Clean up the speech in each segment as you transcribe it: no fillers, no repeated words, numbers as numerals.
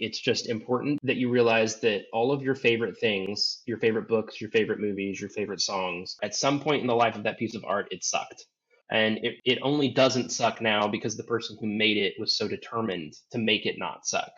it's just important that you realize that all of your favorite things, your favorite books, your favorite movies, your favorite songs, at some point in the life of that piece of art, it sucked. And it only doesn't suck now because the person who made it was so determined to make it not suck.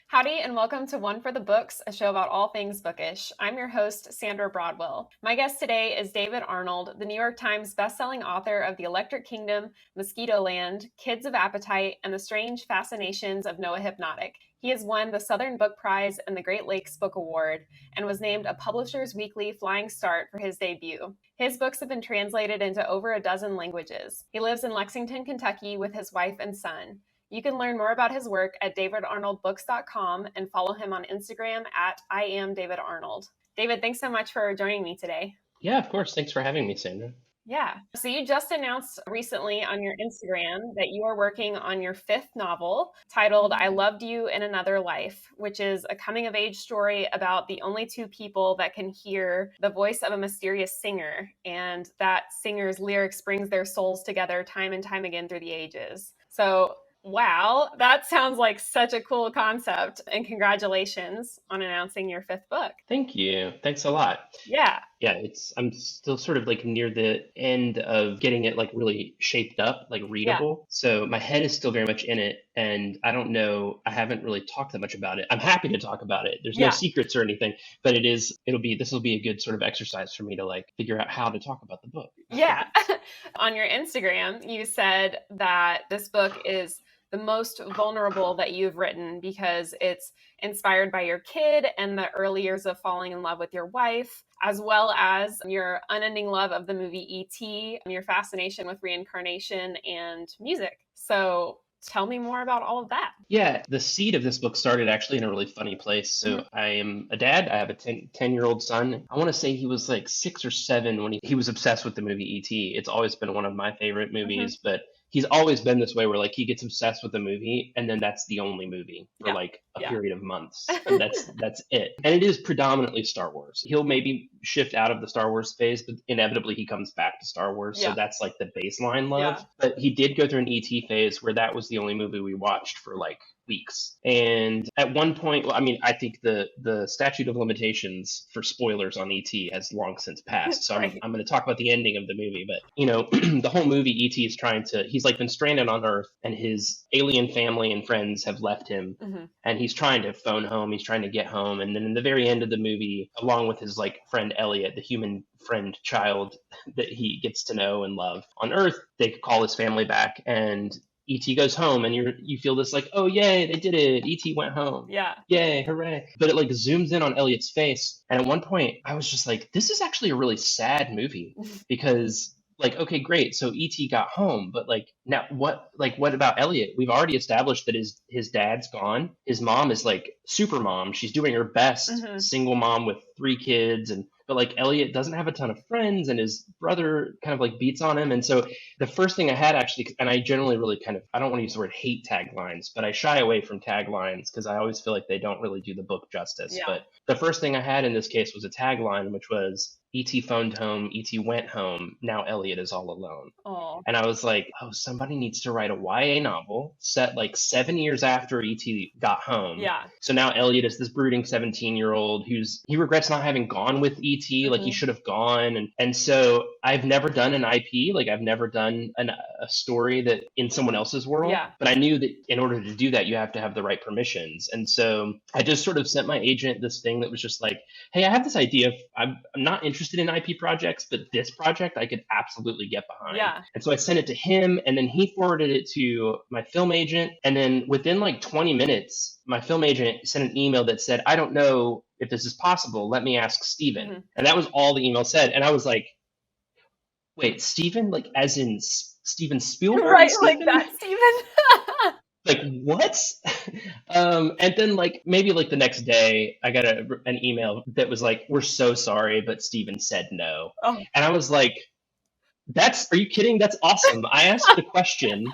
Howdy, and welcome to One for the Books, a show about all things bookish. I'm your host, Sandra Broadwell. My guest today is David Arnold, the New York Times bestselling author of The Electric Kingdom, Mosquito Land, Kids of Appetite, and the Strange Fascinations of Noah Hypnotic. He has won the Southern Book Prize and the Great Lakes Book Award, and was named a Publishers Weekly Flying Start for his debut. His books have been translated into over a dozen languages. He lives in Lexington, Kentucky with his wife and son. You can learn more about his work at davidarnoldbooks.com and follow him on Instagram at @IamDavidArnold. David, thanks so much for joining me today. Yeah, of course. Thanks for having me, Sandra. Yeah. So you just announced recently on your Instagram that you are working on your 5th novel titled I Loved You in Another Life, which is a coming of age story about the only 2 people that can hear the voice of a mysterious singer. And that singer's lyrics brings their souls together time and time again through the ages. So wow, that sounds like such a cool concept, and congratulations on announcing your 5th book. Thank you. Thanks a lot. Yeah. Yeah, I'm still sort of like near the end of getting it like really shaped up, like readable. Yeah. So my head is still very much in it, and I don't know, I haven't really talked that much about it. I'm happy to talk about it. There's no secrets or anything, but this will be a good sort of exercise for me to like figure out how to talk about the book. Yeah. On your Instagram, you said that this book is the most vulnerable that you've written because it's inspired by your kid and the early years of falling in love with your wife, as well as your unending love of the movie E.T. and your fascination with reincarnation and music. So tell me more about all of that. Yeah, the seed of this book started actually in a really funny place. So I am a dad. I have a 10-year-old son. I want to say he was like 6 or 7 when he was obsessed with the movie E.T. It's always been one of my favorite movies, but he's always been this way where like he gets obsessed with the movie and then that's the only movie for like a period of months. And that's it. And it is predominantly Star Wars. He'll maybe shift out of the Star Wars phase, but inevitably he comes back to Star Wars. So that's like the baseline love. But he did go through an ET phase where that was the only movie we watched for like weeks. And at one point, I think the statute of limitations for spoilers on ET has long since passed. So I'm going to talk about the ending of the movie. But, the whole movie, ET is he's like been stranded on Earth and his alien family and friends have left him. And he's trying to phone home. He's trying to get home. And then in the very end of the movie, along with his like friend Elliott, the human friend child that he gets to know and love on Earth, they call his family back and E.T. goes home and you feel this like, oh, yay, they did it. E.T. went home. Yeah. Yay, hooray. But it like zooms in on Elliott's face. And at one point I was just like, this is actually a really sad movie because like, okay, great. So E.T. got home, but like now what about Elliott? We've already established that his dad's gone. His mom is like super mom. She's doing her best, single mom with 3 kids but like Elliott doesn't have a ton of friends and his brother kind of like beats on him. And so the first thing I had actually, and I generally really I don't want to use the word hate taglines, but I shy away from taglines because I always feel like they don't really do the book justice. But the first thing I had in this case was a tagline, which was E.T. phoned home, E.T. went home, now Elliott is all alone. Aww. And I was like, oh, somebody needs to write a YA novel set like 7 years after E.T. got home. Yeah. So now Elliott is this brooding 17-year-old he regrets not having gone with E.T. Like he should have gone. And so I've never done an IP, like I've never done a story that in someone else's world. Yeah. But I knew that in order to do that, you have to have the right permissions. And so I just sort of sent my agent this thing that was just like, hey, I have this idea. I'm not interested in IP projects, but this project I could absolutely get behind. Yeah. And so I sent it to him and then he forwarded it to my film agent. And then within like 20 minutes, my film agent sent an email that said, I don't know if this is possible. Let me ask Steven. And that was all the email said. And I was like, wait, Steven? Like as in Steven Spielberg? Right, Steven? Like that, Steven? Like, what? And then like maybe like the next day I got an email that was like, we're so sorry, but Steven said no. Oh. And I was like, are you kidding? That's awesome. I asked the question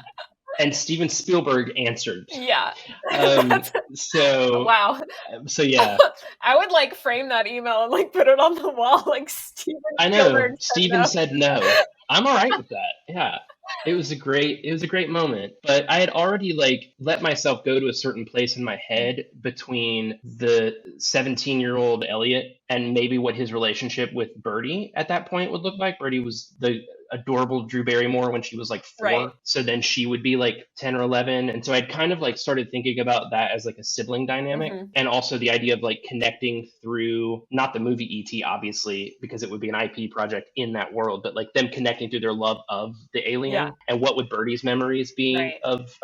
and Steven Spielberg answered. Yeah. Um, so Wow. so yeah, I would like frame that email and like put it on the wall like Steven I know Spielberg said Steven no. said no. I'm all right with that. Yeah. It was a great moment, but I had already like let myself go to a certain place in my head between the 17-year-old Elliot and maybe what his relationship with Birdie at that point would look like. Birdie was the adorable Drew Barrymore when she was like Right. 4. So then she would be like 10 or 11. And so I'd kind of like started thinking about that as like a sibling dynamic, and also the idea of like connecting through not the movie E.T., obviously, because it would be an IP project in that world, but like them connecting through their love of the alien. Yeah. And what would Birdie's memories be Right. of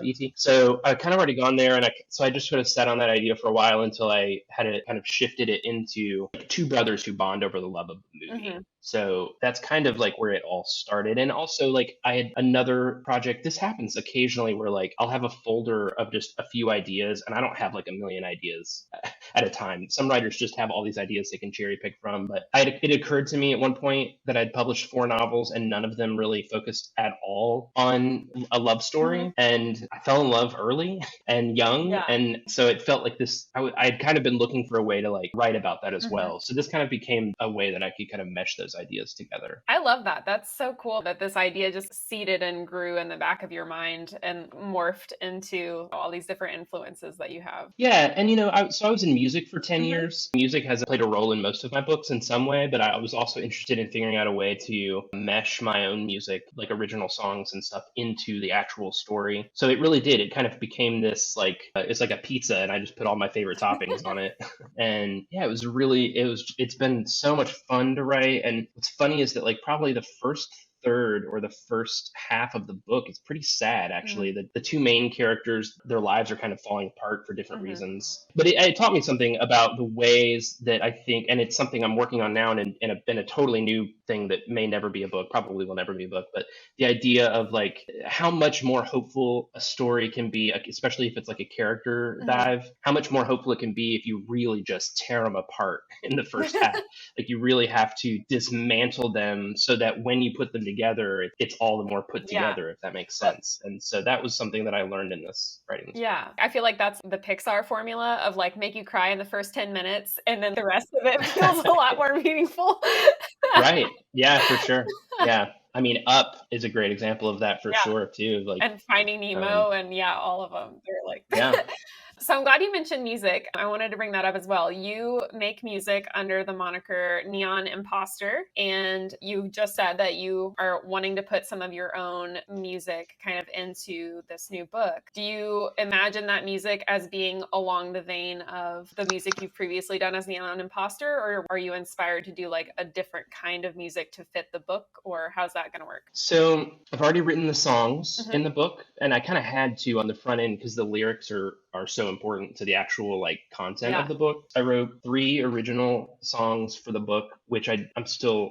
E.T.? So I kind of already gone there, and I just sort of sat on that idea for a while until I had it kind of shifted it into like two brothers who bond over the love of the movie. So that's kind of like where it all started. And also, like, I had another project. This happens occasionally where, like, I'll have a folder of just a few ideas, and I don't have like a million ideas at a time. Some writers just have all these ideas they can cherry pick from. But it occurred to me at one point that I'd published 4 novels, and none of them really focused at all on a love story. And I fell in love early and young. Yeah. And so it felt like this, I'd kind of been looking for a way to like write about that as well. So this kind of became a way that I could kind of mesh those ideas together. I love that. That's so cool that this idea just seeded and grew in the back of your mind and morphed into all these different influences that you have. Yeah, and I was in music for 10 years. Music has played a role in most of my books in some way, but I was also interested in figuring out a way to mesh my own music, like original songs and stuff, into the actual story. So it really did. It kind of became this like it's like a pizza, and I just put all my favorite toppings on it. And yeah, it's been so much fun to write. And what's funny is that like probably the first third or the first half of the book is pretty sad, actually. The two main characters, their lives are kind of falling apart for different reasons. But it taught me something about the ways that I think, and it's something I'm working on now in a totally new thing that may never be a book, probably will never be a book, but the idea of like how much more hopeful a story can be, especially if it's like a character dive, how much more hopeful it can be if you really just tear them apart in the first half. Like you really have to dismantle them so that when you put them together, it's all the more put together, if that makes sense. And so that was something that I learned in this writing. Yeah, I feel like that's the Pixar formula of like make you cry in the first 10 minutes and then the rest of it feels a lot more meaningful. Right. Yeah, for sure. Yeah. I mean, Up is a great example of that for sure too. Like, and Finding Nemo and all of them. They're like yeah. So I'm glad you mentioned music. I wanted to bring that up as well. You make music under the moniker Neon Imposter, and you just said that you are wanting to put some of your own music kind of into this new book. Do you imagine that music as being along the vein of the music you've previously done as Neon Imposter, or are you inspired to do like a different kind of music to fit the book, or how's that going to work? So I've already written the songs in the book, and I kind of had to on the front end because the lyrics are so important to the actual like content of the book. I wrote 3 original songs for the book, which I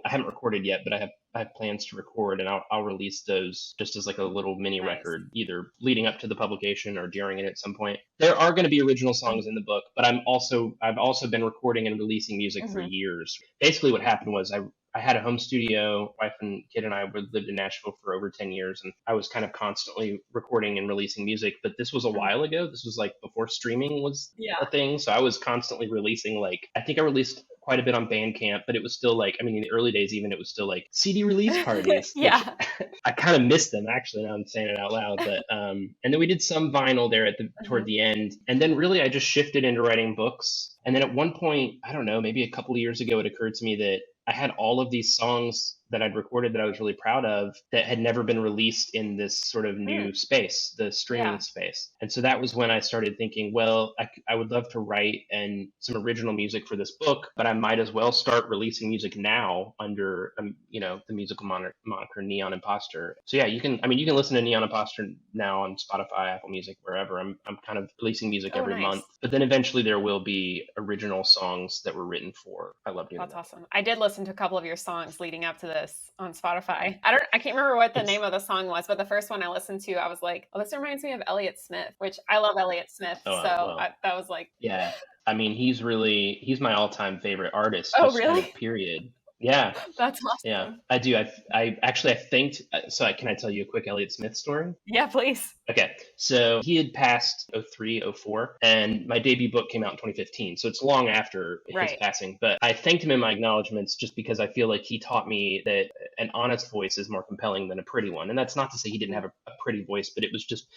haven't recorded yet, but I have plans to record, and I'll release those just as like a little mini record, either leading up to the publication or during it at some point. There are going to be original songs in the book, but I've also been recording and releasing music for years. Basically what happened was I had a home studio. Wife and kid and I lived in Nashville for over 10 years, and I was kind of constantly recording and releasing music. But this was a while ago. This was like before streaming was a thing. So I was constantly releasing, like, I think I released quite a bit on Bandcamp, but it was still like, I mean, in the early days, even it was still like CD release parties. Which I kind of missed them, actually, now I'm saying it out loud. But and then we did some vinyl there toward the end. And then really I just shifted into writing books. And then at one point, I don't know, maybe a couple of years ago, it occurred to me that I had all of these songs that I'd recorded that I was really proud of that had never been released in this sort of new space, the streaming space. And so that was when I started thinking, well, I would love to write and some original music for this book, but I might as well start releasing music now under, the musical moniker Neon Imposter. So yeah, you can listen to Neon Imposter now on Spotify, Apple Music, wherever. I'm kind of releasing music every month, but then eventually there will be original songs that were written for I Love Doing That. That's awesome. I did listen to a couple of your songs leading up to this on Spotify. I can't remember what the name of the song was, but the first one I listened to, I was like, oh, this reminds me of Elliott Smith, which I love Elliott Smith. That was like, yeah. I mean, he's my all-time favorite artist. Oh, really? Kind of period. Yeah. That's Yeah, awesome. I do. I thanked. Can I tell you a quick Elliott Smith story? Yeah, please. Okay, so he had passed 03, 04, and my debut book came out in 2015. So it's long after his Right. passing. But I thanked him in my acknowledgments just because I feel like he taught me that an honest voice is more compelling than a pretty one. And that's not to say he didn't have a pretty voice, but it was just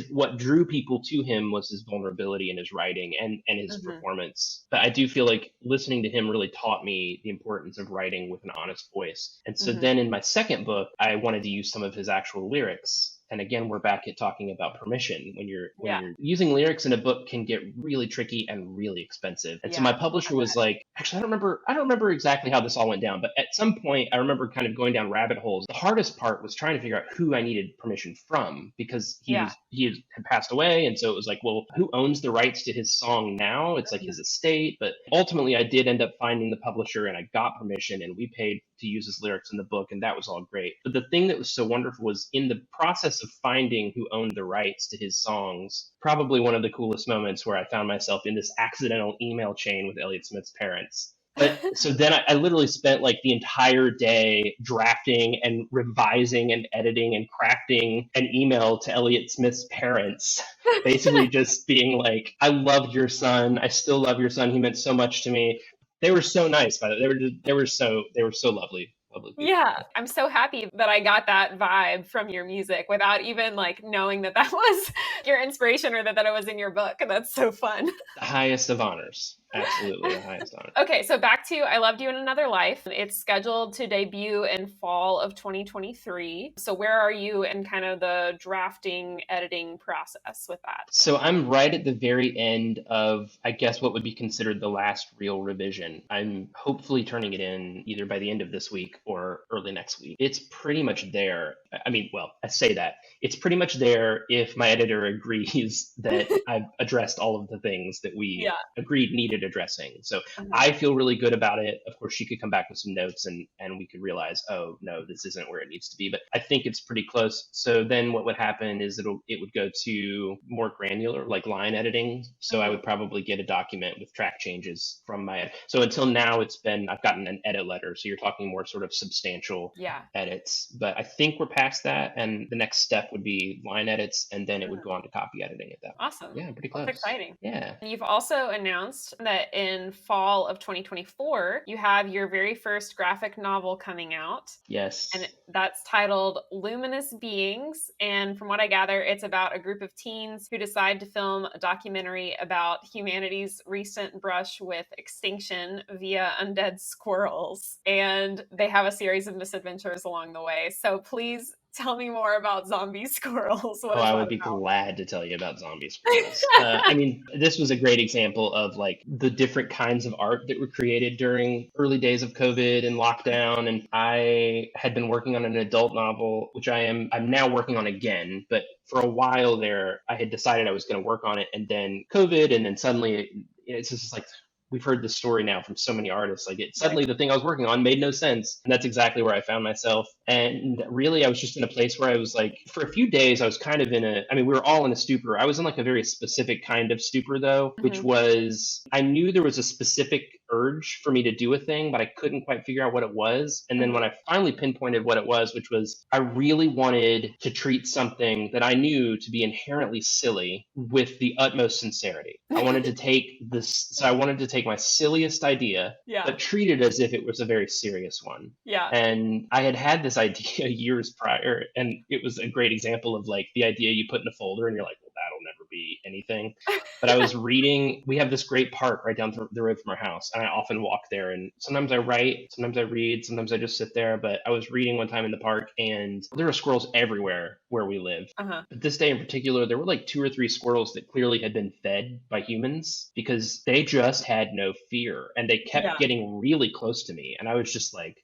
what drew people to him was his vulnerability in his writing and his Mm-hmm. performance. But I do feel like listening to him really taught me the importance of writing with an honest voice. And so Mm-hmm. then in my second book, I wanted to use some of his actual lyrics. And again, we're back at talking about permission. When Yeah. you're using lyrics in a book can get really tricky and really expensive. And so my Yeah. publisher was like, actually, I don't remember exactly how this all went down, but at some point I remember kind of going down rabbit holes. The hardest part was trying to figure out who I needed permission from because Yeah. he had passed away. And so it was like, well, who owns the rights to his song now? It's like Mhm. his estate. But ultimately I did end up finding the publisher and I got permission and we paid to use his lyrics in the book, and that was all great. But the thing that was so wonderful was in the process of finding who owned the rights to his songs, probably one of the coolest moments where I found myself in this accidental email chain with Elliott Smith's parents. But so then I literally spent like the entire day drafting and revising and editing and crafting an email to Elliott Smith's parents, basically just being like, I loved your son. I still love your son. He meant so much to me. They were so nice, by the way. They were so lovely, lovely people. Yeah, I'm so happy that I got that vibe from your music without even like knowing that that was your inspiration or that it was in your book. That's so fun. The highest of honors, absolutely the highest honor. Okay, so back to I Loved You in Another Life. It's scheduled to debut in fall of 2023. So where are you in kind of the drafting, editing process with that? So I'm right at the very end of, I guess, what would be considered the last real revision. I'm hopefully turning it in either by the end of this week or early next week. It's pretty much there. I mean, well, I say that. It's pretty much there if my editor agrees that I've addressed all of the things that we Yeah. agreed needed addressing. So Mhm. I feel really good about it. Of course, she could come back with some notes and we could realize, oh, no, this isn't where it needs to be. But I think it's pretty close. So then what would happen is it would go to more granular, like line editing. So I would probably get a document with track changes from my, so until now I've gotten an edit letter. So you're talking more sort of substantial Yeah. edits. But I think we're past that. And the next step would be line edits. And then it would go on to copy editing at that point. Awesome. Yeah, pretty That's close. exciting. Yeah. You've also announced that in fall of 2024, you have your very first graphic novel coming out. Yes. And that's titled Luminous Beings. And from what I gather, it's about a group of teens who decide to film a documentary about humanity's recent brush with extinction via undead squirrels. And they have a series of misadventures along the way. So please tell me more about zombie squirrels. I would be glad to tell you about zombie squirrels. I mean, this was a great example of like the different kinds of art that were created during early days of COVID and lockdown. And I had been working on an adult novel, which I'm now working on again. But for a while there, I had decided I was going to work on it, and then COVID, and then suddenly it's just like, we've heard this story now from so many artists. Like suddenly the thing I was working on made no sense. And that's exactly where I found myself. And really, I was just in a place where I was like, for a few days, I was kind of we were all in a stupor. I was in like a very specific kind of stupor though, which was, I knew there was a specific urge for me to do a thing, but I couldn't quite figure out what it was. And then when I finally pinpointed what it was, which was I really wanted to treat something that I knew to be inherently silly with the utmost sincerity. I wanted to take my silliest idea, but treat it as if it was a very serious one. Yeah. And I had this idea years prior, and it was a great example of like the idea you put in a folder and you're like, well, that'll never be anything. But I was reading, we have this great park right down the road from our house, and I often walk there, and sometimes I write, sometimes I read, sometimes I just sit there. But I was reading one time in the park, and there were squirrels everywhere where we live. But this day in particular, there were like 2 or 3 squirrels that clearly had been fed by humans because they just had no fear, and they kept getting really close to me. And I was just like,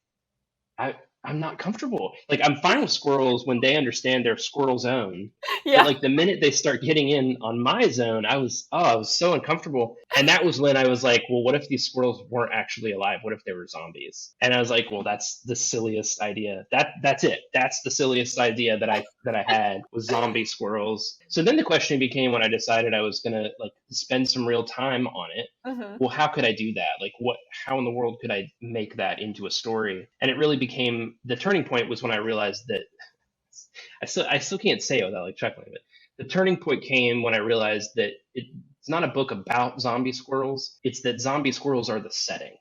I'm not comfortable. Like I'm fine with squirrels when they understand their squirrel zone. But Yeah. like the minute they start getting in on my zone, I was so uncomfortable. And that was when I was like, well, what if these squirrels weren't actually alive? What if they were zombies? And I was like, well, that's the silliest idea. That's it. That's the silliest idea that I had was zombie squirrels. So then the question became when I decided I was gonna like spend some real time on it, Hmm. well, how could I do that? Like, how in the world could I make that into a story? And it really became the turning point was when I realized that I still can't say it without like chuckling, but the turning point came when I realized that it's not a book about zombie squirrels. It's that zombie squirrels are the setting.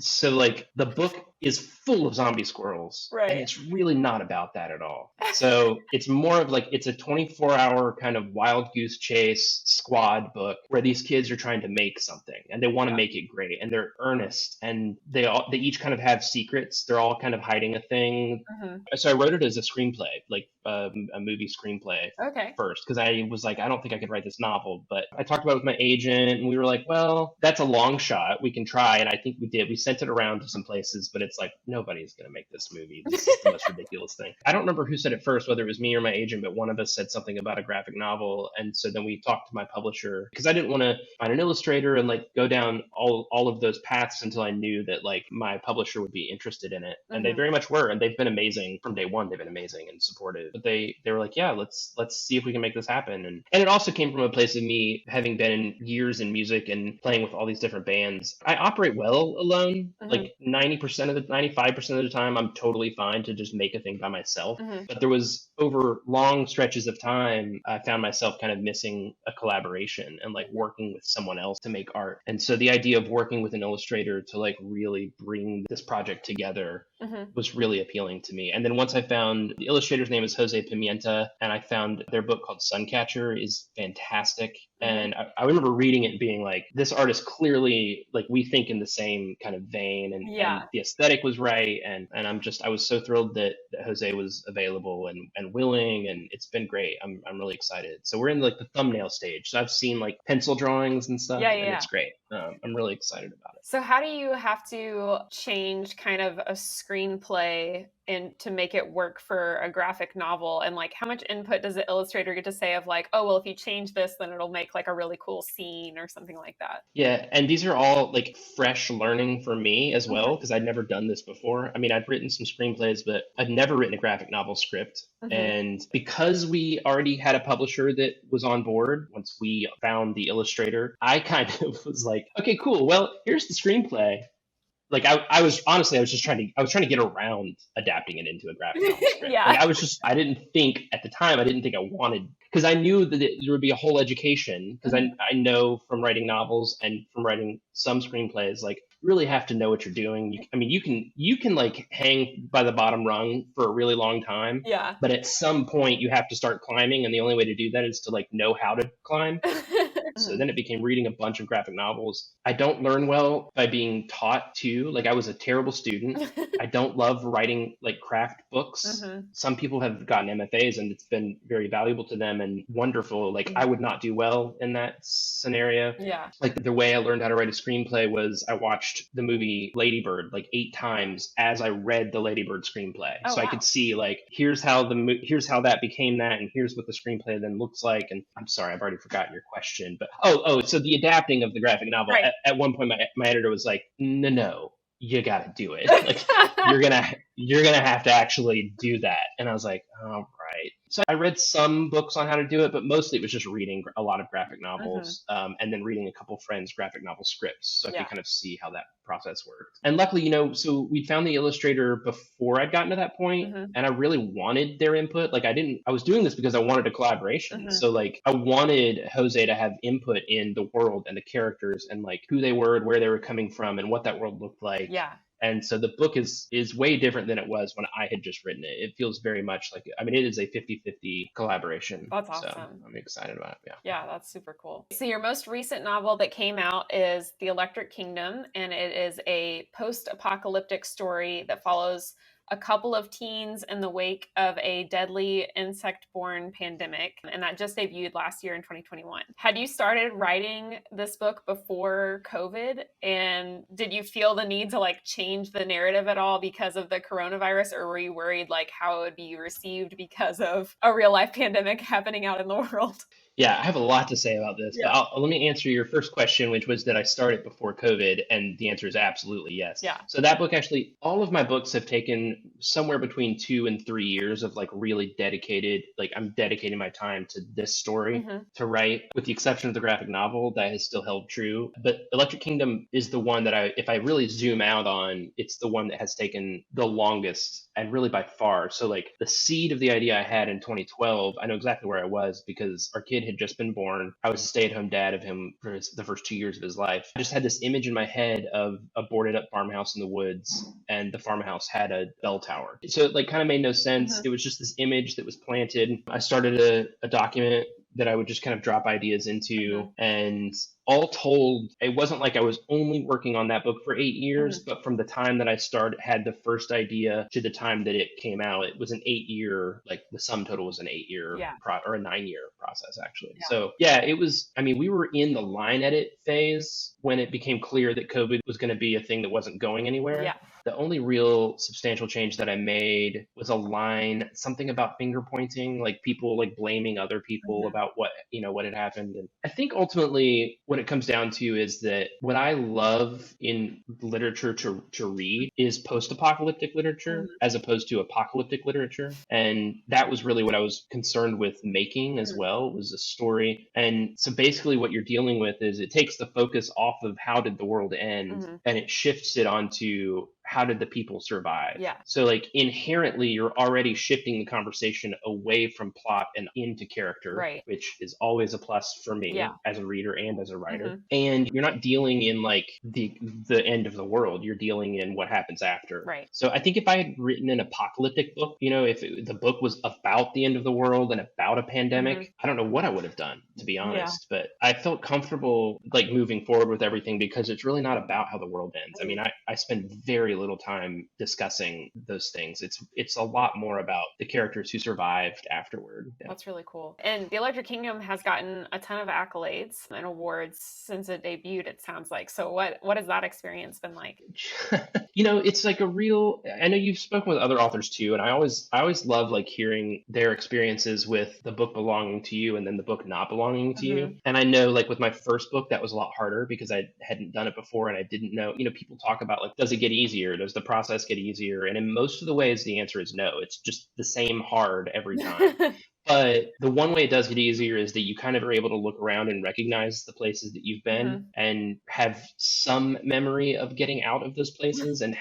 So like the book is full of zombie squirrels and Right. it's really not about that at all. So it's more of like it's a 24-hour kind of wild goose chase squad book where these kids are trying to make something and they want to Yeah. make it great and they're earnest and they each kind of have secrets. They're all kind of hiding a thing. Hmm. So I wrote it as a screenplay, like a movie screenplay Okay. first because I was like, I don't think I could write this novel. But I talked about it with my agent and we were like, well, that's a long shot. We can try. And I think we did. We sent it around to some places, but it's like, nobody's going to make this movie. This is the most ridiculous thing. I don't remember who said it first, whether it was me or my agent, but one of us said something about a graphic novel. And so then we talked to my publisher because I didn't want to find an illustrator and like go down all of those paths until I knew that like my publisher would be interested in it. And they Hmm. very much were. And they've been amazing from day one. They've been amazing and supportive. But they were like, yeah, let's see if we can make this happen. And it also came from a place of me having been years in music and playing with all these different bands. I operate well alone. Hmm. Like 90% of the 95% of the time, I'm totally fine to just make a thing by myself. Hmm. But there was over long stretches of time, I found myself kind of missing a collaboration and like working with someone else to make art. And so the idea of working with an illustrator to like really bring this project together Hmm. was really appealing to me. And then once I found the illustrator's name is Jose Pimienta, and I found their book called Suncatcher is fantastic. Hmm. And I remember reading it and being like, this artist clearly, like, we think in the same kind of vein, and Yeah. the aesthetic was right. And I was so thrilled that Jose was available and willing, and it's been great. I'm really excited. So we're in like the thumbnail stage. So I've seen like pencil drawings and stuff, Yeah. and Yeah. it's great. I'm really excited about it. So how do you have to change kind of a screenplay and to make it work for a graphic novel? And like how much input does the illustrator get to say of like, oh, well, if you change this, then it'll make like a really cool scene or something like that? Yeah, and these are all like fresh learning for me as well Hmm. because I'd never done this before. I mean, I'd written some screenplays, but I'd never written a graphic novel script. Hmm. And because we already had a publisher that was on board, once we found the illustrator, I kind of was like, okay, cool. Well, here's the screenplay. Like I was honestly, I was trying to get around adapting it into a graphic novel script. Like Yeah. I didn't think at the time, I didn't think I wanted, because I knew that there would be a whole education, because Mhm. I know from writing novels and from writing some screenplays, like you really have to know what you're doing. I mean, you can like hang by the bottom rung for a really long time, Yeah. but at some point you have to start climbing, and the only way to do that is to like know how to climb. So Mhm. then it became reading a bunch of graphic novels. I don't learn well by being taught to. Like I was a terrible student. I don't love writing like craft books. Mhm. Some people have gotten MFAs and it's been very valuable to them and wonderful. Like I Mhm. would not do well in that scenario. Yeah. Like the way I learned how to write a screenplay was I watched the movie Lady Bird like 8 times as I read the Lady Bird screenplay. Oh, So I wow. could see like here's how that became that, and here's what the screenplay then looks like. And I'm sorry, I've already forgotten your question, but so the adapting of the graphic novel. Right. At one point, my editor was like, no, you got to do it. Like you're gonna have to actually do that. And I was like, all right. So I read some books on how to do it, but mostly it was just reading a lot of graphic Mhm. novels, and then reading a couple friends' graphic novel scripts, so I Yeah. could kind of see how that process worked. And luckily, so we found the illustrator before I'd gotten to that point, Mhm. and I really wanted their input. Like I was doing this because I wanted a collaboration. Mhm. So like I wanted Jose to have input in the world and the characters and like who they were and where they were coming from and what that world looked like. Yeah. And so the book is way different than it was when I had just written it. It feels very much like, I mean, it is a 50-50 collaboration. That's So awesome. I'm excited about it. Yeah. Yeah, that's super cool. So your most recent novel that came out is The Electric Kingdom, and it is a post-apocalyptic story that follows a couple of teens in the wake of a deadly insect-borne pandemic, and that just debuted last year in 2021. Had you started writing this book before COVID, and did you feel the need to like change the narrative at all because of the coronavirus, or were you worried like how it would be received because of a real life pandemic happening out in the world? Yeah, I have a lot to say about this, but let me answer your first question, which was, did I start it before COVID? And the answer is absolutely yes. Yeah. So that book, actually, all of my books have taken somewhere between 2 and 3 years of like really dedicated, like I'm dedicating my time to this story to write, with the exception of the graphic novel that has still held true. But Electric Kingdom is the one that if I really zoom out on, it's the one that has taken the longest and really by far. So like the seed of the idea I had in 2012, I know exactly where I was because our kid had just been born. I was a stay-at-home dad of him for the first 2 years of his life. I just had this image in my head of a boarded up farmhouse in the woods, and the farmhouse had a bell tower. So it like kind of made no sense. It was just this image that was planted. I started a document that I would just kind of drop ideas into. And all told, it wasn't like I was only working on that book for 8 years, but from the time that I had the first idea to the time that it came out, it was an 8-year, like the sum total was an 8-year or a 9-year process, actually. Yeah. So yeah, it was, I mean, we were in the line edit phase when it became clear that COVID was going to be a thing that wasn't going anywhere. Yeah. The only real substantial change that I made was a line, something about finger pointing, like people like blaming other people about what had happened. And I think ultimately what it comes down to is that what I love in literature to read is post-apocalyptic literature as opposed to apocalyptic literature. And that was really what I was concerned with making as well, was a story. And so basically what you're dealing with is it takes the focus off of how did the world end and it shifts it onto how did the people survive? Yeah. So like inherently, you're already shifting the conversation away from plot and into character, right, which is always a plus for me as a reader and as a writer. And you're not dealing in like the end of the world. You're dealing in what happens after. Right. So I think if I had written an apocalyptic book, if the book was about the end of the world and about a pandemic, I don't know what I would have done, to be honest. But I felt comfortable like moving forward with everything because it's really not about how the world ends. I mean, I spend very little time discussing those things. It's a lot more about the characters who survived afterward. Yeah. That's really cool. And the Electric Kingdom has gotten a ton of accolades and awards since it debuted, it sounds like. So what has that experience been like? It's like I know you've spoken with other authors too, and I always love like hearing their experiences with the book belonging to you and then the book not belonging to you. And I know like with my first book, that was a lot harder because I hadn't done it before and I didn't know, people talk about like, does it get easier? Does the process get easier? And in most of the ways, the answer is no. It's just the same hard every time. But the one way it does get easier is that you kind of are able to look around and recognize the places that you've been and have some memory of getting out of those places and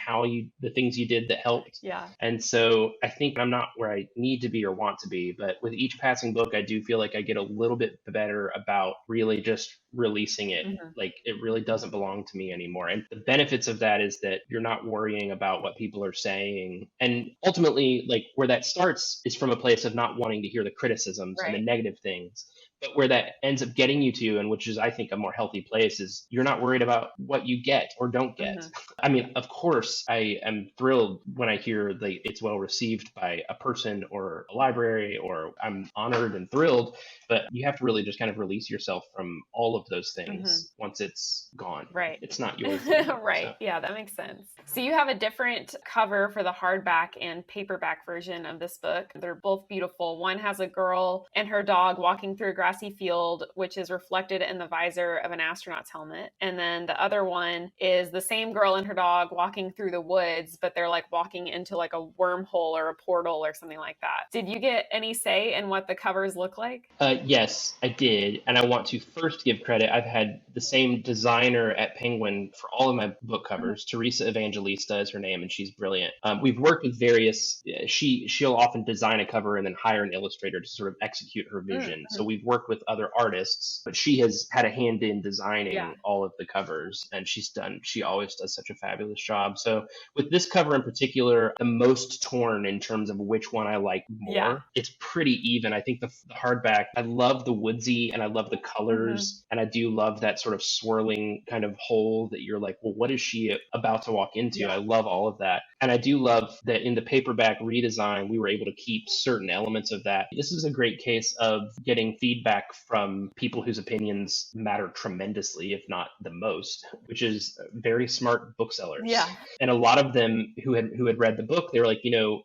the things you did that helped. Yeah. And so I think I'm not where I need to be or want to be, but with each passing book, I do feel like I get a little bit better about really just releasing it. Like it really doesn't belong to me anymore. And the benefits of that is that you're not worrying about what people are saying. And ultimately, like where that starts is from a place of not wanting to hear the criticisms and the negative things. But where that ends up getting you to, and which is, I think, a more healthy place, is you're not worried about what you get or don't get. I mean, of course, I am thrilled when I hear that it's well received by a person or a library, or I'm honored and thrilled. But you have to really just kind of release yourself from all of those things once it's gone. Right. It's not yours. Right. So. Yeah, that makes sense. So you have a different cover for the hardback and paperback version of this book. They're both beautiful. One has a girl and her dog walking through a grassy field, which is reflected in the visor of an astronaut's helmet. And then the other one is the same girl and her dog walking through the woods, but they're like walking into like a wormhole or a portal or something like that. Did you get any say in what the covers look like? Yes, I did. And I want to first give credit. I've had the same designer at Penguin for all of my book covers. Teresa Evangelista is her name, and she's brilliant. We've worked with various, she'll often design a cover and then hire an illustrator to sort of execute her vision. So we've worked worked with other artists, but she has had a hand in designing Yeah. all of the covers, and she always does such a fabulous job. So with this cover in particular, the most torn in terms of which one I like more. Yeah. It's pretty even. I think the hardback, I love the woodsy and I love the colors, and I do love that sort of swirling kind of hole that you're like, well, what is she about to walk into? Yeah. I love all of that. And I do love that in the paperback redesign, we were able to keep certain elements of that. This is a great case of getting feedback from people whose opinions matter tremendously, if not the most, which is very smart booksellers. Yeah. And a lot of them who had read the book, they were like,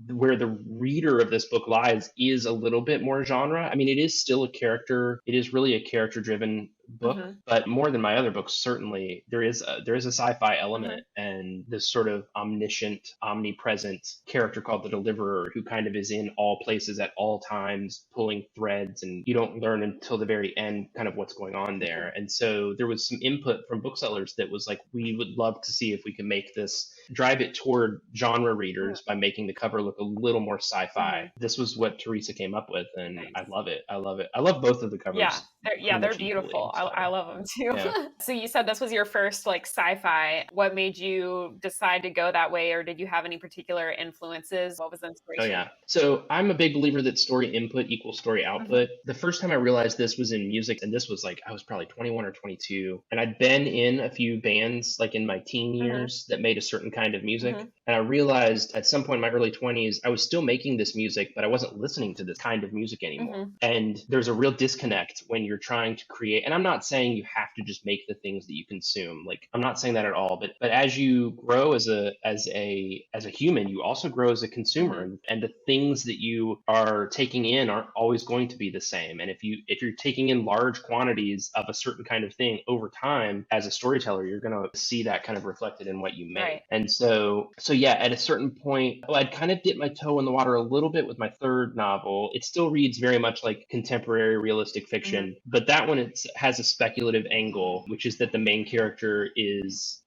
where the reader of this book lies is a little bit more genre. I mean, it is still it is really a character driven book, but more than my other books, certainly there is a sci-fi element and this sort of omniscient, omnipresent character called the Deliverer, who kind of is in all places at all times, pulling threads, and you don't learn until the very end kind of what's going on there. And so there was some input from booksellers that was like, we would love to see if we can make this, drive it toward genre readers by making the cover look a little more sci-fi. This was what Teresa came up with, and I love it. I love both of the covers. Yeah, they're beautiful. I love them too. Yeah. So you said this was your first like sci-fi. What made you decide to go that way, or did you have any particular influences? What was the inspiration? Oh yeah. So I'm a big believer that story input equals story output. The first time I realized this was in music, and this was like, I was probably 21 or 22, and I'd been in a few bands like in my teen years that made a certain kind of music. And I realized at some point in my early 20s, I was still making this music, but I wasn't listening to this kind of music anymore. And there's a real disconnect when you're trying to create, and I'm not saying you have to just make the things that you consume. Like, I'm not saying that at all, but as you grow as a human, you also grow as a consumer, and the things that you are taking in aren't always going to be the same. And if you're taking in large quantities of a certain kind of thing over time, as a storyteller, you're going to see that kind of reflected in what you make. Right. And so yeah, at a certain point, I'd kind of dipped my toe in the water a little bit with my third novel. It still reads very much like contemporary realistic fiction, but that one has a speculative angle, which is that the main character is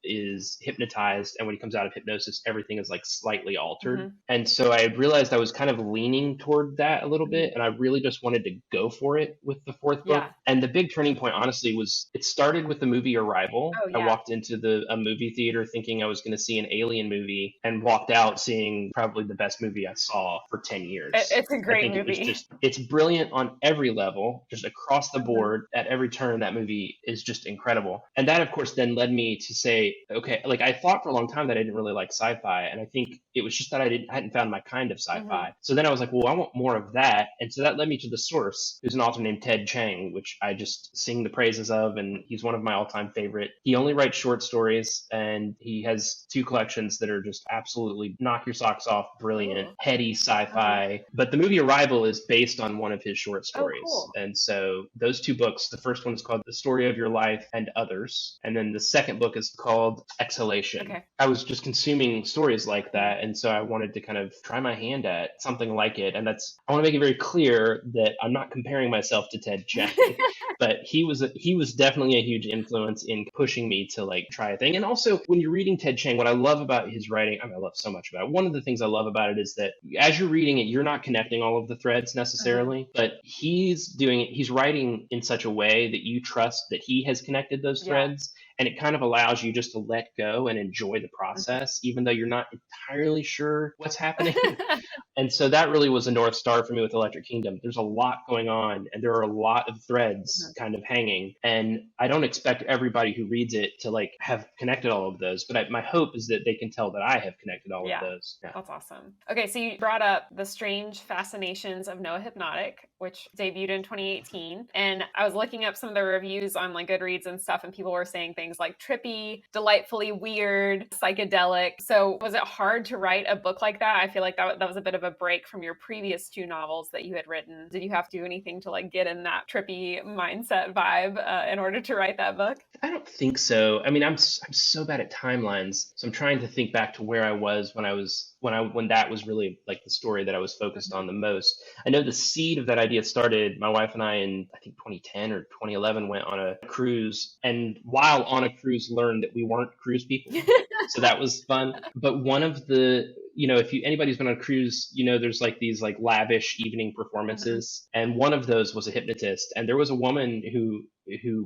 hypnotized, and when he comes out of hypnosis, everything is like slightly altered. And so I realized I was kind of leaning toward that a little bit, and I really just wanted to go for it with the fourth book. And the big turning point, honestly, was it started with the movie Arrival. I walked into a movie theater thinking I was going to see an alien movie, and walked out seeing probably the best movie I saw for 10 years. It's a great movie. It's brilliant on every level, just across the board. At every turn, that movie is just incredible. And that, of course, then led me to say, okay, like I thought for a long time that I didn't really like sci-fi, and I think it was just that I hadn't found my kind of sci-fi. So then I was like, well, I want more of that. And so that led me to The Source, who's an author named Ted Chiang, which I just sing the praises of, and he's one of my all-time favorite. He only writes short stories, and he has 2 collections that are just absolutely knock your socks off, brilliant, heady sci-fi. But the movie Arrival is based on one of his short stories. And so those 2 books, the first one is called The Story of Your Life and Others, and then the second book is called Exhalation. I was just consuming stories like that, and so I wanted to kind of try my hand at something like it. And I want to make it very clear that I'm not comparing myself to Ted Chiang, but he was definitely a huge influence in pushing me to like try a thing. And also, when you're reading Ted Chiang, what I love about his writing, I love so much about it. One of the things I love about it is that as you're reading it, you're not connecting all of the threads necessarily, but he's writing in such a way that you trust that he has connected those threads. And it kind of allows you just to let go and enjoy the process, even though you're not entirely sure what's happening. And so that really was a North Star for me with Electric Kingdom. There's a lot going on, and there are a lot of threads kind of hanging. And I don't expect everybody who reads it to like have connected all of those, but my hope is that they can tell that I have connected all of those. That's awesome. Okay, so you brought up The Strange Fascinations of Noah Hypnotic, which debuted in 2018. And I was looking up some of the reviews on like Goodreads and stuff, and people were saying things like trippy, delightfully weird, psychedelic. So was it hard to write a book like that? I feel like that was a bit of a break from your previous 2 novels that you had written. Did you have to do anything to like get in that trippy mindset vibe in order to write that book? I don't think so. I mean, I'm so bad at timelines. So I'm trying to think back to where I was when that was really like the story that I was focused on the most. I know the seed of that idea started, my wife and I in, I think 2010 or 2011, went on a cruise, and while on a cruise learned that we weren't cruise people. So that was fun. But one of the if anybody's been on a cruise, there's like these like lavish evening performances, and one of those was a hypnotist, and there was a woman who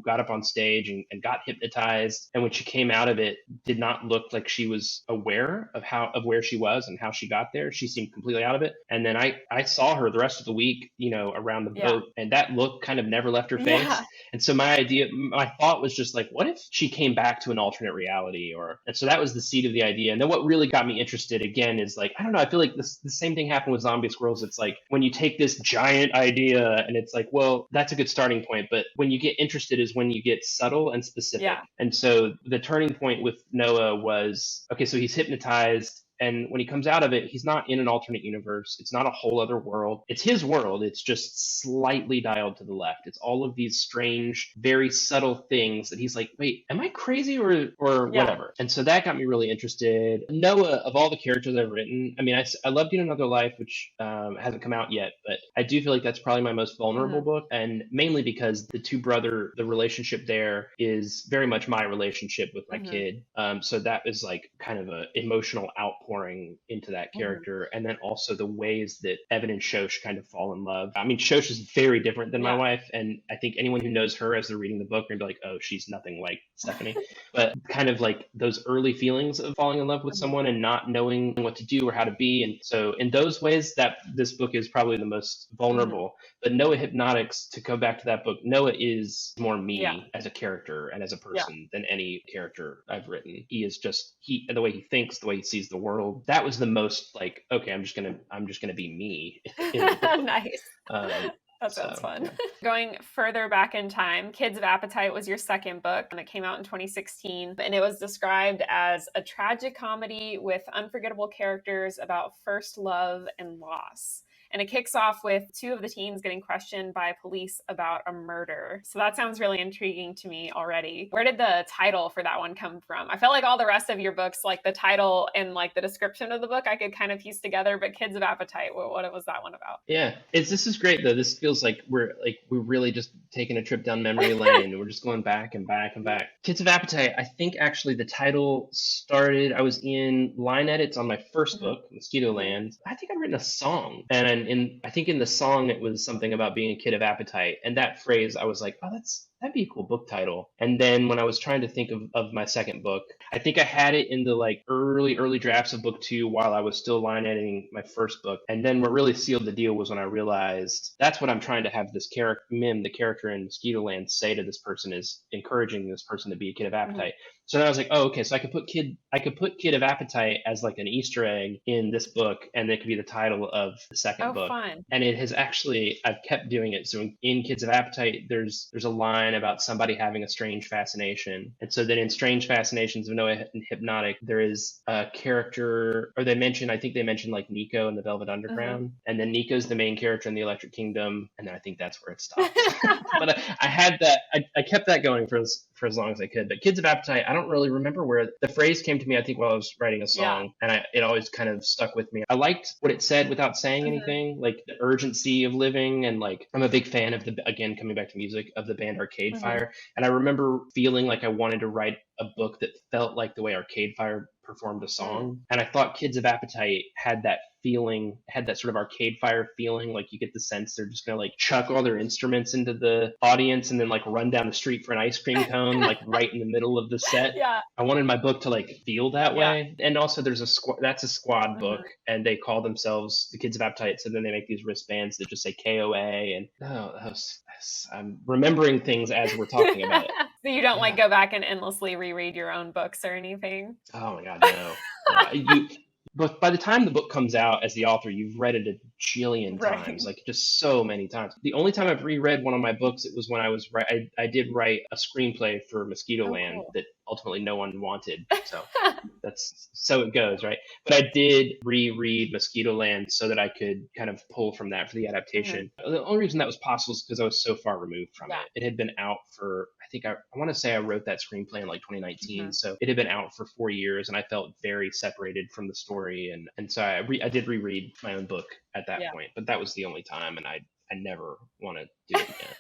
got up on stage and got hypnotized, and when she came out of it, did not look like she was aware of where she was and how she got there. She seemed completely out of it. And then I saw her the rest of the week, around the boat, and that look kind of never left her face. Yeah. And so my thought was just like, what if she came back to an alternate reality? And so that was the seed of the idea. And then what really got me interested again is like, I don't know, I feel like the same thing happened with zombie squirrels. It's like when you take this giant idea and it's like, well, that's a good starting point. But when you get interested is when you get subtle and specific. Yeah. And so the turning point with Noah was, okay, so he's hypnotized. And when he comes out of it, he's not in an alternate universe. It's not a whole other world. It's his world. It's just slightly dialed to the left. It's all of these strange, very subtle things that he's like, wait, am I crazy or whatever? And so that got me really interested. Noah, of all the characters I've written, I mean, I loved You Another Life, which hasn't come out yet, but I do feel like that's probably my most vulnerable book. And mainly because the relationship there is very much my relationship with my kid. So that is like kind of an emotional outpouring into that character. And then also the ways that Evan and Shosh kind of fall in love. I mean, Shosh is very different than my wife, and I think anyone who knows her as they're reading the book are gonna be like, oh, she's nothing like Stephanie. But kind of like those early feelings of falling in love with someone and not knowing what to do or how to be. And so in those ways, that this book is probably the most vulnerable. But Noah Hypnotics, to go back to that book, Noah is more me as a character and as a person than any character I've written. He is just the way he thinks, the way he sees the world. That was the most like, okay, I'm just gonna be me. Nice. That sounds fun. Going further back in time, Kids of Appetite was your second book, and it came out in 2016. And it was described as a tragic comedy with unforgettable characters about first love and loss. And it kicks off with two of the teens getting questioned by police about a murder. So that sounds really intriguing to me already. Where did the title for that one come from? I felt like all the rest of your books, like the title and like the description of the book, I could kind of piece together, but Kids of Appetite, what was that one about? Yeah, this is great though. This feels like we're really just taking a trip down memory lane. We're just going back and back and back. Kids of Appetite, I think actually the title started, I was in line edits on my first book, Mosquito Land. I think I'd written a song, and I think in the song it was something about being a kid of appetite, and that phrase I was like, oh, that'd be a cool book title. And then when I was trying to think of my second book, I think I had it in the like early drafts of book 2 while I was still line editing my first book. And then what really sealed the deal was when I realized that's what I'm trying to have this character, Mim, the character in Mosquito Land, say to this person, is encouraging this person to be a kid of appetite. So then I was like, oh, okay, so I could put Kid of Appetite as like an Easter egg in this book, and it could be the title of the second book. Fun. And it has actually, I've kept doing it. So in Kids of Appetite, there's a line about somebody having a strange fascination. And so then in Strange Fascinations of Noah and Hypnotic, there is a character, or I think they mentioned like Nico in the Velvet Underground. And then Nico's the main character in the Electric Kingdom. And then I think that's where it stops. But I had that, I kept that going for as long as I could. But Kids of Appetite, I don't really remember where the phrase came to me, I think while I was writing a song, and it always kind of stuck with me. I liked what it said without saying anything, like the urgency of living, and like I'm a big fan of again, coming back to music, of the band Arcade Fire. And I remember feeling like I wanted to write a book that felt like the way Arcade Fire performed a song. And I thought Kids of Appetite had that feeling, had that sort of Arcade Fire feeling, like you get the sense they're just gonna like chuck all their instruments into the audience and then like run down the street for an ice cream cone, like right in the middle of the set. I wanted my book to like feel that way. And also there's that's a squad book, and they call themselves the Kids of Appetite, so then they make these wristbands that just say KOA, and I'm remembering things as we're talking about it. So you don't like go back and endlessly reread your own books or anything? Oh my God, no. But by the time the book comes out as the author, you've read it a jillion times, like just so many times. The only time I've reread one of my books, it was when I did write a screenplay for Mosquito Land that ultimately no one wanted. So so it goes, right? But I did reread Mosquito Land so that I could kind of pull from that for the adaptation. The only reason that was possible is because I was so far removed from it. It had been out for, I think I want to say I wrote that screenplay in like 2019. So it had been out for 4 years, and I felt very separated from the story. And so I did reread my own book at that point, but that was the only time, and I never want to do it again.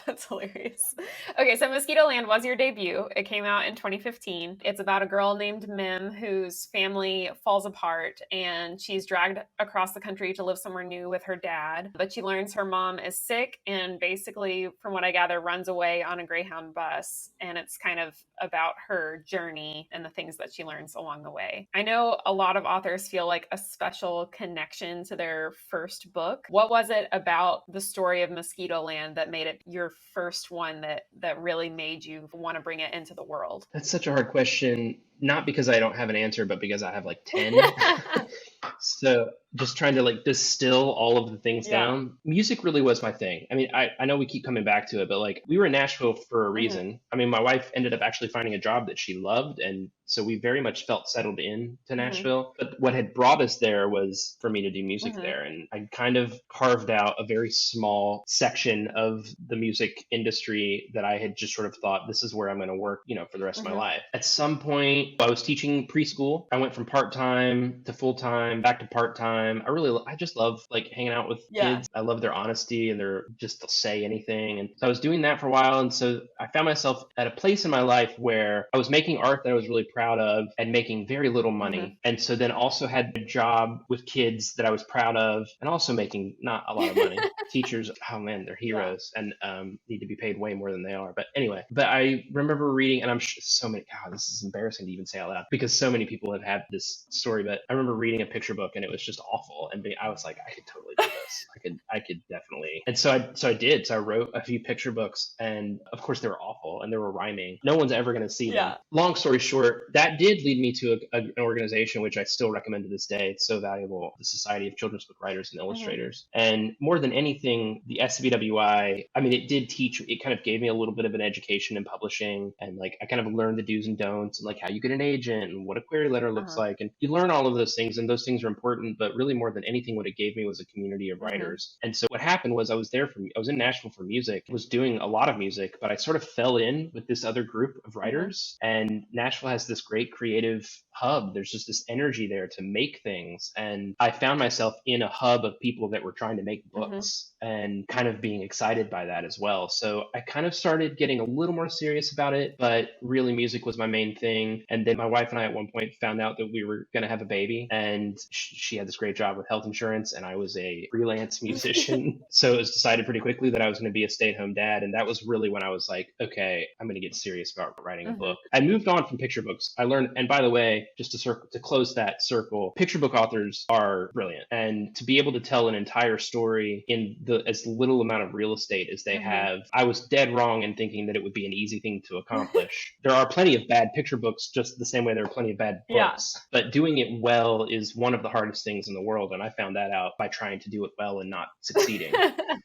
That's hilarious. Okay, so Mosquito Land was your debut. It came out in 2015. It's about a girl named Mim whose family falls apart and she's dragged across the country to live somewhere new with her dad. But she learns her mom is sick and basically, from what I gather, runs away on a Greyhound bus. And it's kind of about her journey and the things that she learns along the way. I know a lot of authors feel like a special connection to their first book. What was it about the story of Mosquito Land that made it your first one that really made you want to bring it into the world? That's such a hard question, not because I don't have an answer, but because I have like 10. So just trying to like distill all of the things down. Music really was my thing. I mean, I know we keep coming back to it, but like we were in Nashville for a reason. I mean, my wife ended up actually finding a job that she loved. And so we very much felt settled in to Nashville. But what had brought us there was for me to do music there. And I kind of carved out a very small section of the music industry that I had just sort of thought, this is where I'm going to work, you know, for the rest of my life. At some point, I was teaching preschool. I went from part-time to full-time, back to part-time. I just love like hanging out with kids. I love their honesty and their just to say anything. And so I was doing that for a while. And so I found myself at a place in my life where I was making art that I was really proud of and making very little money. And so then also had a job with kids that I was proud of and also making not a lot of money. Teachers, oh man, they're heroes and need to be paid way more than they are. But anyway, but I remember reading, and I'm sure so many, God, this is embarrassing to even say out loud because so many people have had this story, but I remember reading a picture book and it was just awful. And I was like, I could totally do this. I could definitely. And so I did. So I wrote a few picture books and of course they were awful and they were rhyming. No one's ever going to see them. Long story short, that did lead me to an organization, which I still recommend to this day. It's so valuable. The Society of Children's Book Writers and Illustrators. And more than anything, the SCBWI, I mean, it did teach, it kind of gave me a little bit of an education in publishing. And like, I kind of learned the do's and don'ts and like how you get an agent and what a query letter looks like. And you learn all of those things and those things are important, but really more than anything, what it gave me was a community of writers. And so what happened was I was in Nashville for music, was doing a lot of music, but I sort of fell in with this other group of writers. And Nashville has this great creative hub. There's just this energy there to make things. And I found myself in a hub of people that were trying to make books and kind of being excited by that as well. So I kind of started getting a little more serious about it, but really music was my main thing. And then my wife and I at one point found out that we were going to have a baby, and she had this great job with health insurance and I was a freelance musician. So it was decided pretty quickly that I was going to be a stay-at-home dad. And that was really when I was like, okay, I'm going to get serious about writing a book. I moved on from picture books. I learned, and by the way, just to close that circle, picture book authors are brilliant. And to be able to tell an entire story in as little amount of real estate as they have, I was dead wrong in thinking that it would be an easy thing to accomplish. There are plenty of bad picture books, just the same way there are plenty of bad books. But doing it well is one of the hardest things in the world. And I found that out by trying to do it well and not succeeding.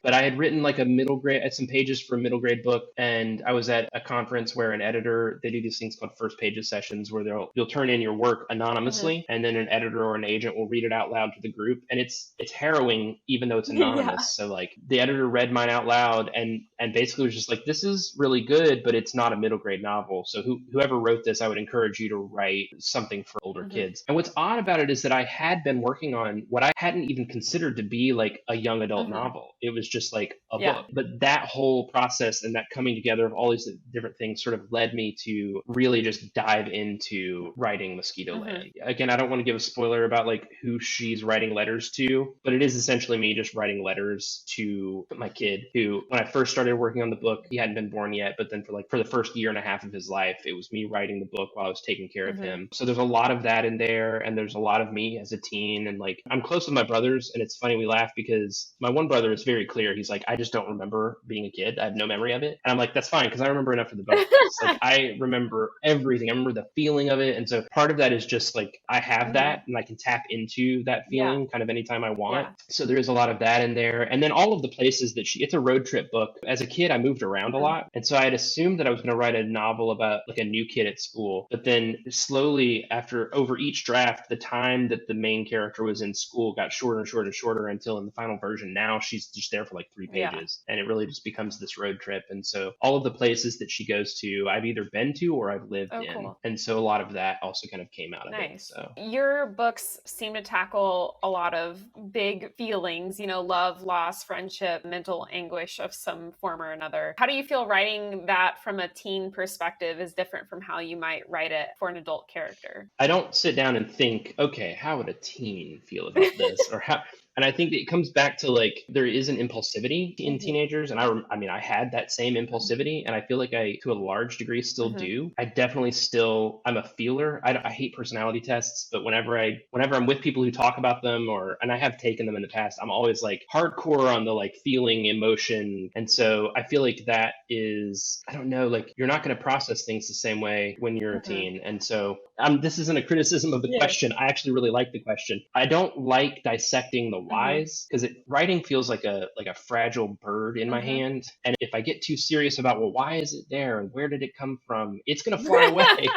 But I had written like some pages for a middle grade book. And I was at a conference where an editor, they do these things called first pages sessions where you'll turn in your work anonymously and then an editor or an agent will read it out loud to the group. And it's harrowing, even though it's anonymous. So like the editor read mine out loud and basically was just like, this is really good, but it's not a middle grade novel. So whoever wrote this, I would encourage you to write something for older kids. And what's odd about it is that I had been working on what I hadn't even considered to be like a young adult novel. It was just like a book. But that whole process and that coming together of all these different things sort of led me to really just dive into writing Mosquito Land. Again, I don't want to give a spoiler about like who she's writing letters to, but it is essentially me just writing letters to my kid who, when I first started working on the book, he hadn't been born yet, but then for the first year and a half of his life, it was me writing the book while I was taking care of him. So there's a lot of that in there, and there's a lot of me as a teen, and like I'm close with my brothers, and it's funny, we laugh because my one brother is very clear. He's like, I just don't remember being a kid. I have no memory of it. And I'm like, that's fine, because I remember enough of the book. Like I remember everything. I remember the feeling of it. And so part of that is just like I have that and I can tap into that feeling kind of anytime I want. So there is a lot of that in there. And then all of the places that it's a road trip book. As a kid, I moved around a lot. And so I had assumed that I was going to write a novel about like a new kid at school. But then slowly over each draft, the time that the main character was was in school got shorter and shorter and shorter until in the final version, now she's just there for like 3 pages. And it really just becomes this road trip. And so all of the places that she goes to, I've either been to or I've lived in. Cool. And so a lot of that also kind of came out of it. Nice. So Your books seem to tackle a lot of big feelings, love, loss, friendship, mental anguish of some form or another. How do you feel writing that from a teen perspective is different from how you might write it for an adult character? I don't sit down and think, okay, how would a teen feel about this? Or how, and I think it comes back to like, there is an impulsivity in teenagers. And I had that same impulsivity, and I feel like I, to a large degree, still do. I definitely still, I'm a feeler. I hate personality tests, but whenever I'm with people who talk about them, and I have taken them in the past, I'm always like hardcore on the like feeling emotion. And so I feel like that is, I don't know, like you're not going to process things the same way when you're a teen. And so this isn't a criticism of the question. I actually really like the question. I don't like dissecting the whys, because writing feels like a fragile bird in my hand. And if I get too serious about, well, why is it there and where did it come from, it's going to fly away.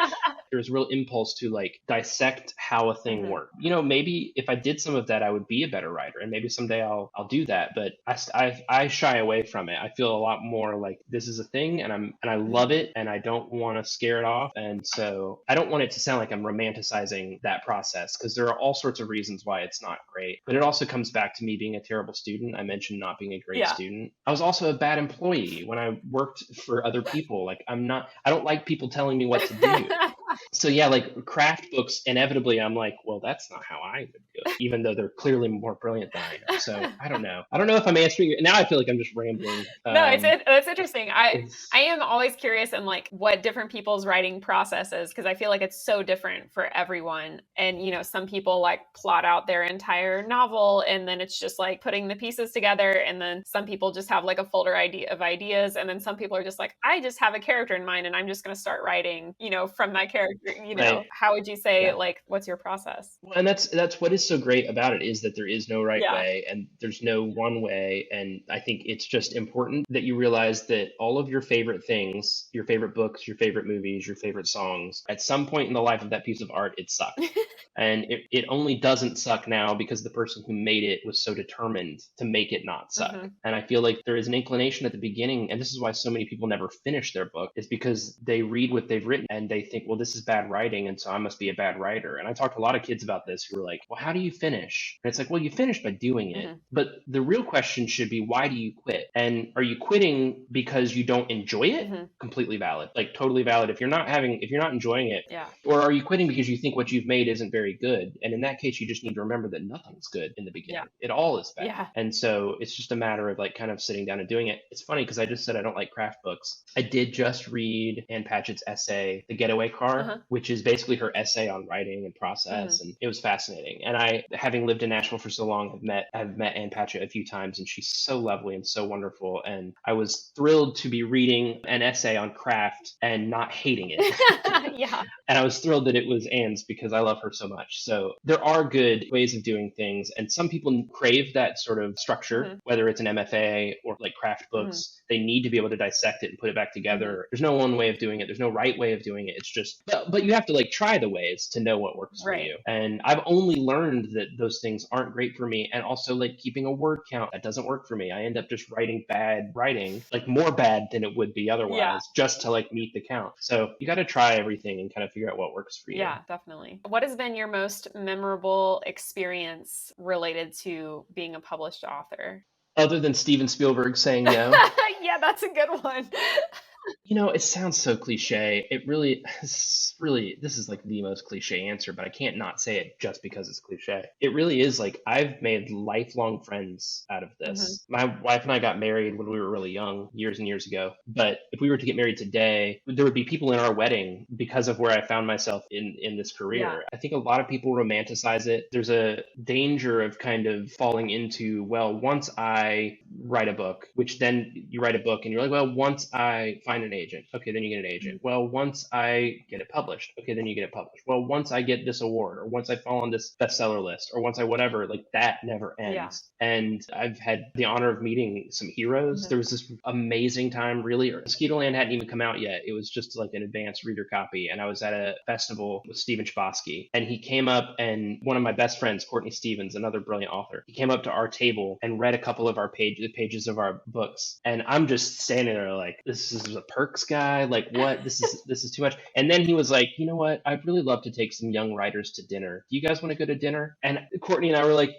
There's real impulse to like dissect how a thing works. Maybe if I did some of that, I would be a better writer, and maybe someday I'll do that. But I shy away from it. I feel a lot more like this is a thing, and I love it, and I don't want to scare it off. And so I don't want it to sound like I'm romanticizing that process, because there are all sorts of reasons why it's not great. But it also comes back to me being a terrible student. I mentioned not being a great student. I was also a bad employee when I worked for other people. Like I don't like people telling me what to do. So yeah, like craft books, inevitably I'm like, well, that's not how I would do it, even though they're clearly more brilliant than I am. So I don't know if I'm answering it. Now I feel like I'm just rambling. No, it's interesting. I am always curious in like what different people's writing process is, because I feel like it's so different for everyone. And some people like plot out their entire novel, and then it's just like putting the pieces together. And then some people just have like a folder of ideas, and then some people are just like, I just have a character in mind, and I'm just going to start writing, from that character. Right. How would you say, like, what's your process? Well, and that's what is so great about it, is that there is no right way, and there's no one way. And I think it's just important that you realize that all of your favorite things, your favorite books, your favorite movies, your favorite songs, at some point in the life of that piece of art, it sucked. And it only doesn't suck now because the person who made it was so determined to make it not suck. And I feel like there is an inclination at the beginning, and this is why so many people never finish their book, is because they read what they've written and they think, well, this is bad writing, and so I must be a bad writer. And I talk to a lot of kids about this who are like, well, how do you finish? And it's like, well, you finish by doing it. But the real question should be, why do you quit? And are you quitting because you don't enjoy it? Completely valid, like totally valid. If you're not enjoying it, or are you quitting because you think what you've made isn't very good? And in that case, you just need to remember that nothing's good in the beginning. It all is bad. And so it's just a matter of like kind of sitting down and doing it. It's funny because I just said I don't like craft books. I did just read Ann Patchett's essay, The Getaway Car, which is basically her essay on writing and process. And it was fascinating. And I, having lived in Nashville for so long, have met Ann Patchett a few times, and she's so lovely and so wonderful. And I was thrilled to be reading an essay on craft and not hating it. And I was thrilled that it was Ann's, because I love her so much. So there are good ways of doing things, and some people crave that sort of structure, whether it's an MFA or like craft books. They need to be able to dissect it and put it back together. There's no one way of doing it. There's no right way of doing it. It's just, but you have to like try the ways to know what works for you. And I've only learned that those things aren't great for me. And also like keeping a word count, that doesn't work for me. I end up just writing bad writing, like more bad than it would be otherwise, just to like meet the count. So you got to try everything and kind of figure out what works for you. Yeah, definitely. What has been your most memorable experience related to being a published author? Other than Steven Spielberg saying no. Yeah, that's a good one. It sounds so cliche. This is like the most cliche answer, but I can't not say it just because it's cliche. It really is like I've made lifelong friends out of this. My wife and I got married when we were really young, years and years ago. But if we were to get married today, there would be people in our wedding because of where I found myself in this career. I think a lot of people romanticize it. There's a danger of kind of falling into, well, once I write a book, which then you write a book and you're like, well, once I find an agent. Okay, then you get an agent. Well, once I get it published. Okay, then you get it published. Well, once I get this award, or once I fall on this bestseller list, or once I whatever, like that never ends. And I've had the honor of meeting some heroes. There was this amazing time, really. Mosquito Land hadn't even come out yet. It was just like an advanced reader copy. And I was at a festival with Stephen Chbosky, and he came up, and one of my best friends, Courtney Stevens, another brilliant author, he came up to our table and read a couple of our pages of our books. And I'm just standing there like, this is a perks guy. Like, what? This is too much. And then he was like, you know what? I'd really love to take some young writers to dinner. Do you guys want to go to dinner? And Courtney and I were like,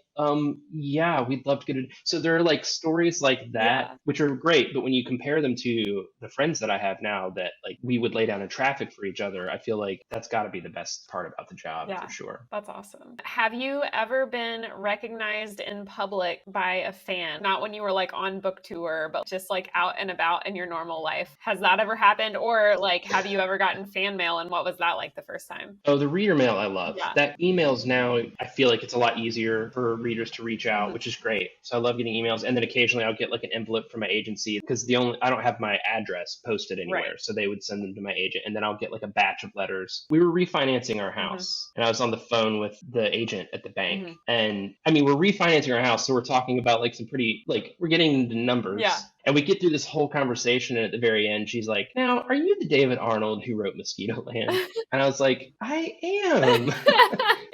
yeah, we'd love to go to. So there are like stories like that, which are great. But when you compare them to the friends that I have now, that like we would lay down in traffic for each other, I feel like that's got to be the best part about the job, for sure. That's awesome. Have you ever been recognized in public by a fan? Not when you were like on book tour, but just like out and about in your normal life. Has that ever happened? Or like, have you ever gotten fan mail, and what was that like the first time? Oh, the reader mail I love. That emails now, I feel like it's a lot easier for readers to reach out, which is great. So I love getting emails. And then occasionally I'll get like an envelope from my agency, because I don't have my address posted anywhere. So they would send them to my agent, and then I'll get like a batch of letters. We were refinancing our house, and I was on the phone with the agent at the bank. And I mean, we're refinancing our house, so we're talking about like some pretty, like, we're getting into numbers. And we get through this whole conversation, and at the very end, she's like, now, are you the David Arnold who wrote Mosquito Land? And I was like, I am.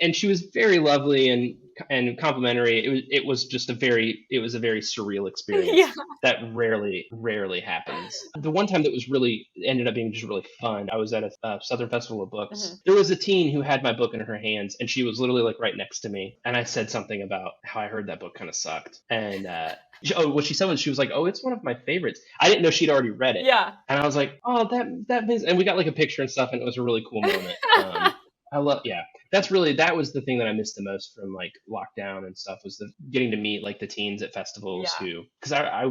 And she was very lovely and complimentary. It was a very surreal experience that rarely happens. The one time that was really ended up being just really fun, I was at a Southern Festival of Books. There was a teen who had my book in her hands, and she was literally like right next to me. And I said something about how I heard that book kind of sucked. And what she said was, she was like, oh, it's one of my favorites. I didn't know she'd already read it. And I was like, oh, that means, and we got like a picture and stuff, and it was a really cool moment. That was the thing that I missed the most from like lockdown and stuff, was getting to meet like the teens at festivals who, because I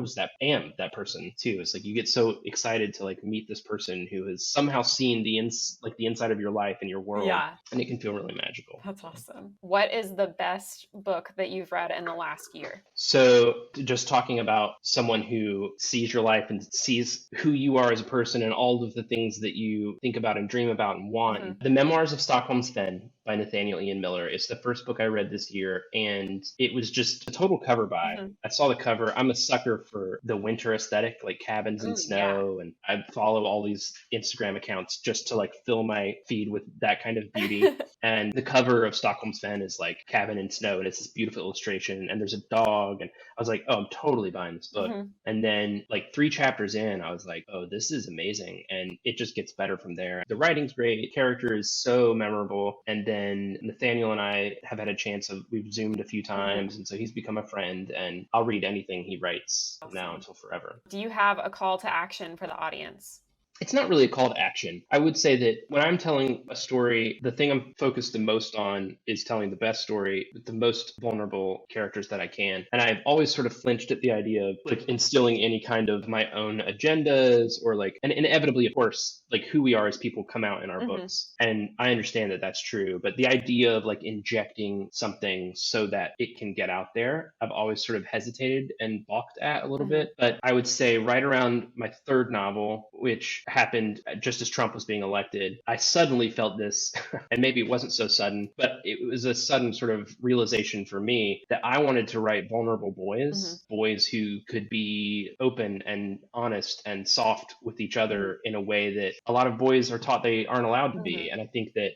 am that person too. It's like you get so excited to like meet this person who has somehow seen the inside of your life and your world, and it can feel really magical. That's awesome. What is the best book that you've read in the last year? So just talking about someone who sees your life and sees who you are as a person and all of the things that you think about and dream about and want. The Memoirs of Stockholm Sven by Nathaniel Ian Miller. It's the first book I read this year, and it was just a total cover buy. I saw the cover. I'm a sucker for the winter aesthetic, like cabins and snow, and I follow all these Instagram accounts just to like fill my feed with that kind of beauty. And the cover of Stockholm Sven is like cabin and snow, and it's this beautiful illustration, and there's a dog, and I was like, oh, I'm totally buying this book. And then like 3 chapters in, I was like, oh, this is amazing, and it just gets better from there. The writing's great, the character is so memorable, and then Nathaniel and I have had a chance we've Zoomed a few times, and so he's become a friend, and I'll read anything he writes now until forever. Do you have a call to action for the audience? It's not really a call to action. I would say that when I'm telling a story, the thing I'm focused the most on is telling the best story with the most vulnerable characters that I can. And I've always sort of flinched at the idea of like instilling any kind of my own agendas or like, and inevitably, of course, like who we are as people come out in our books. And I understand that that's true. But the idea of like injecting something so that it can get out there, I've always sort of hesitated and balked at a little bit. But I would say right around my 3rd novel, which happened just as Trump was being elected, I suddenly felt this, and maybe it wasn't so sudden, but it was a sudden sort of realization for me that I wanted to write vulnerable boys, boys who could be open and honest and soft with each other in a way that a lot of boys are taught they aren't allowed to be. And I think that,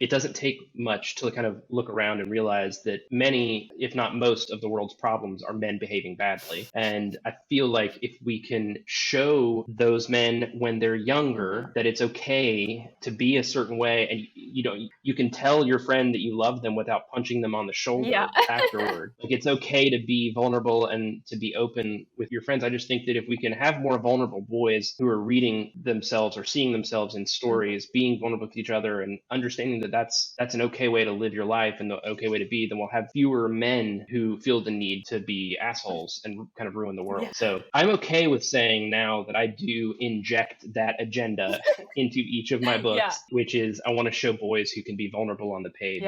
it doesn't take much to kind of look around and realize that many, if not most, of the world's problems are men behaving badly. And I feel like if we can show those men when they're younger that it's okay to be a certain way, and you can tell your friend that you love them without punching them on the shoulder afterward. Like it's okay to be vulnerable and to be open with your friends. I just think that if we can have more vulnerable boys who are reading themselves or seeing themselves in stories, being vulnerable with each other and understanding that that's an okay way to live your life and the okay way to be, then we'll have fewer men who feel the need to be assholes and kind of ruin the world. So I'm okay with saying now that I do inject that agenda into each of my books, which is I want to show boys who can be vulnerable on the page.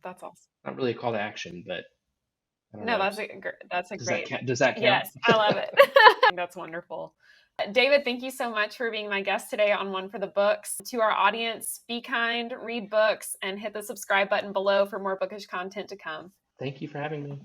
That's awesome. Not really a call to action, but I don't No, know. that's a Does that great. count? Does that count? Yes, I love it. That's wonderful. David, thank you so much for being my guest today on One for the Books. To our audience, be kind, read books, and hit the subscribe button below for more bookish content to come. Thank you for having me.